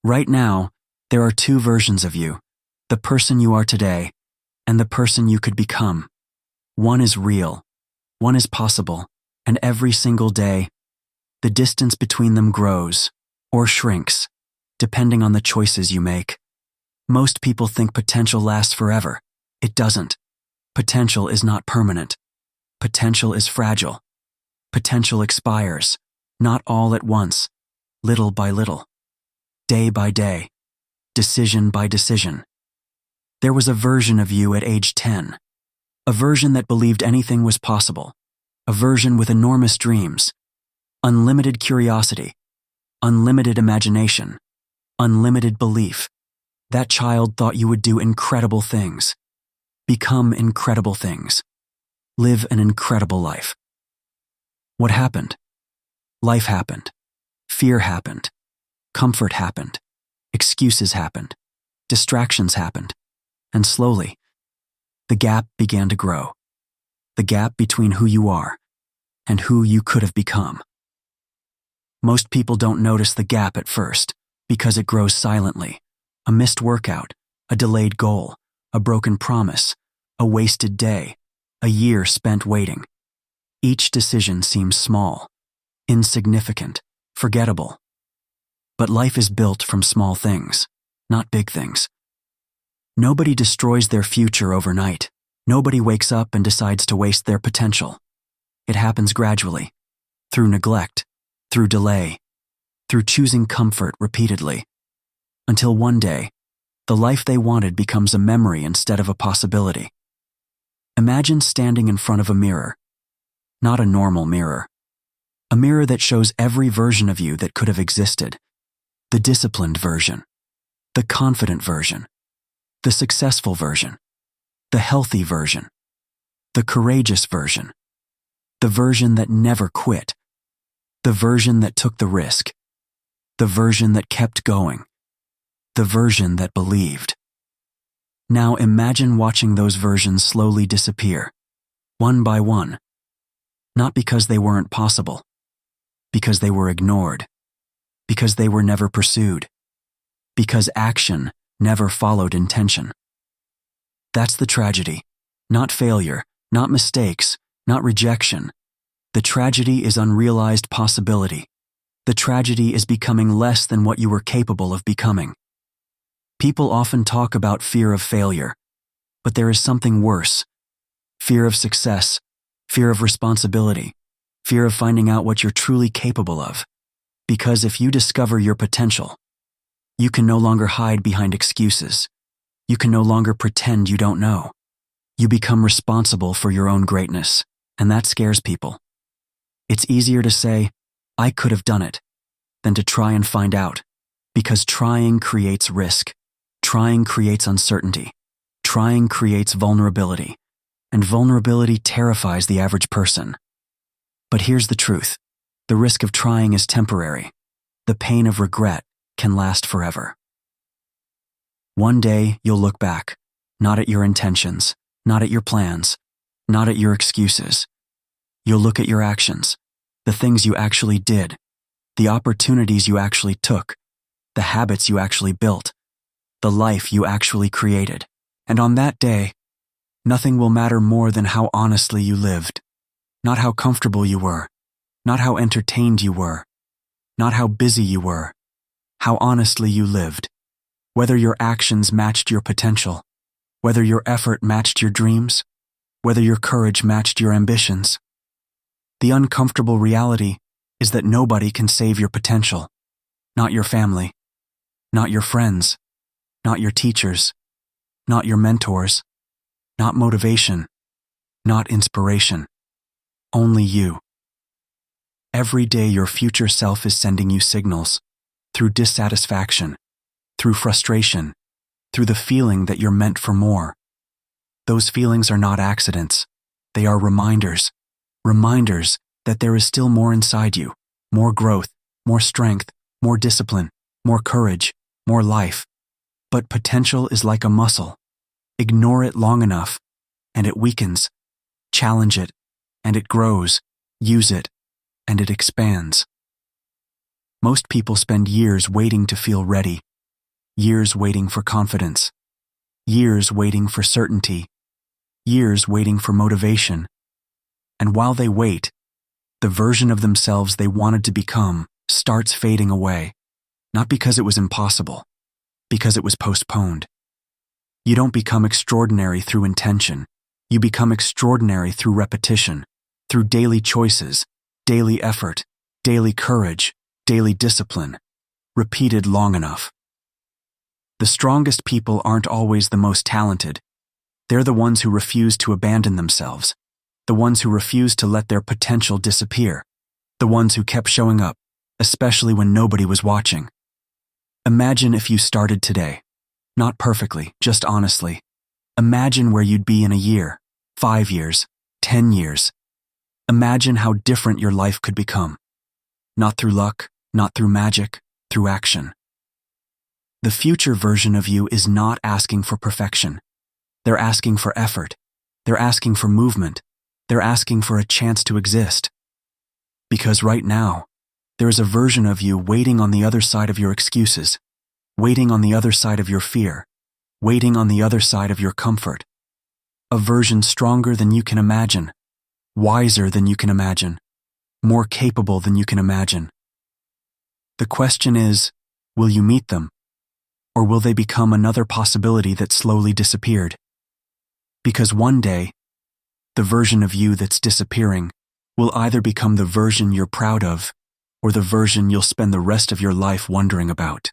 Right now, there are two versions of you, the person you are today and the person you could become. One is real, one is possible, and every single day, the distance between them grows or shrinks, depending on the choices you make. Most people think potential lasts forever. It doesn't. Potential is not permanent. Potential is fragile. Potential expires, not all at once, little by little, day by day, decision by decision. There was a version of you at age 10, a version that believed anything was possible, a version with enormous dreams, unlimited curiosity, unlimited imagination, unlimited belief. That child thought you would do incredible things, become incredible things, live an incredible life. What happened? Life happened. Fear happened. Comfort happened. Excuses happened. Distractions happened. And slowly, the gap began to grow. The gap between who you are and who you could have become. Most people don't notice the gap at first because it grows silently. A missed workout, a delayed goal, a broken promise, a wasted day, a year spent waiting. Each decision seems small, insignificant, forgettable. But life is built from small things, not big things. Nobody destroys their future overnight. Nobody wakes up and decides to waste their potential. It happens gradually, through neglect, through delay, through choosing comfort repeatedly, until one day, the life they wanted becomes a memory instead of a possibility. Imagine standing in front of a mirror, not a normal mirror, a mirror that shows every version of you that could have existed, the disciplined version, the confident version, the successful version, the healthy version, the courageous version, the version that never quit, the version that took the risk, the version that kept going, the version that believed. Now imagine watching those versions slowly disappear, one by one, not because they weren't possible, because they were ignored, because they were never pursued, because action never followed intention. That's the tragedy, not failure, not mistakes, not rejection. The tragedy is unrealized possibility. The tragedy is becoming less than what you were capable of becoming. People often talk about fear of failure, but there is something worse. Fear of success, fear of responsibility, fear of finding out what you're truly capable of. Because if you discover your potential, you can no longer hide behind excuses. You can no longer pretend you don't know. You become responsible for your own greatness, and that scares people. It's easier to say, I could have done it, than to try and find out, because trying creates risk. Trying creates uncertainty. Trying creates vulnerability, and vulnerability terrifies the average person. But here's the truth. The risk of trying is temporary. The pain of regret can last forever. One day, you'll look back, not at your intentions, not at your plans, not at your excuses. You'll look at your actions, the things you actually did, the opportunities you actually took, the habits you actually built, the life you actually created. And on that day, nothing will matter more than how honestly you lived, not how comfortable you were, not how entertained you were, not how busy you were, how honestly you lived, whether your actions matched your potential, whether your effort matched your dreams, whether your courage matched your ambitions. The uncomfortable reality is that nobody can save your potential, not your family, not your friends, not your teachers, not your mentors, not motivation, not inspiration, only you. Every day your future self is sending you signals, through dissatisfaction, through frustration, through the feeling that you're meant for more. Those feelings are not accidents. They are reminders that there is still more inside you, more growth, more strength, more discipline, more courage, more life. But potential is like a muscle. Ignore it long enough, and it weakens. Challenge it, and it grows. Use it, and it expands. Most people spend years waiting to feel ready, years waiting for confidence, years waiting for certainty, years waiting for motivation. And while they wait, the version of themselves they wanted to become starts fading away, not because it was impossible, because it was postponed. You don't become extraordinary through intention. You become extraordinary through repetition, through daily choices, daily effort, daily courage, daily discipline, repeated long enough. The strongest people aren't always the most talented. They're the ones who refuse to abandon themselves, the ones who refuse to let their potential disappear, the ones who kept showing up, especially when nobody was watching. Imagine if you started today. Not perfectly, just honestly. Imagine where you'd be in a year, 5 years, 10 years. Imagine how different your life could become. Not through luck, not through magic, through action. The future version of you is not asking for perfection. They're asking for effort. They're asking for movement. They're asking for a chance to exist. Because right now, there is a version of you waiting on the other side of your excuses, waiting on the other side of your fear, waiting on the other side of your comfort. A version stronger than you can imagine, wiser than you can imagine, more capable than you can imagine. The question is, will you meet them? Or will they become another possibility that slowly disappeared? Because one day, the version of you that's disappearing will either become the version you're proud of or the version you'll spend the rest of your life wondering about.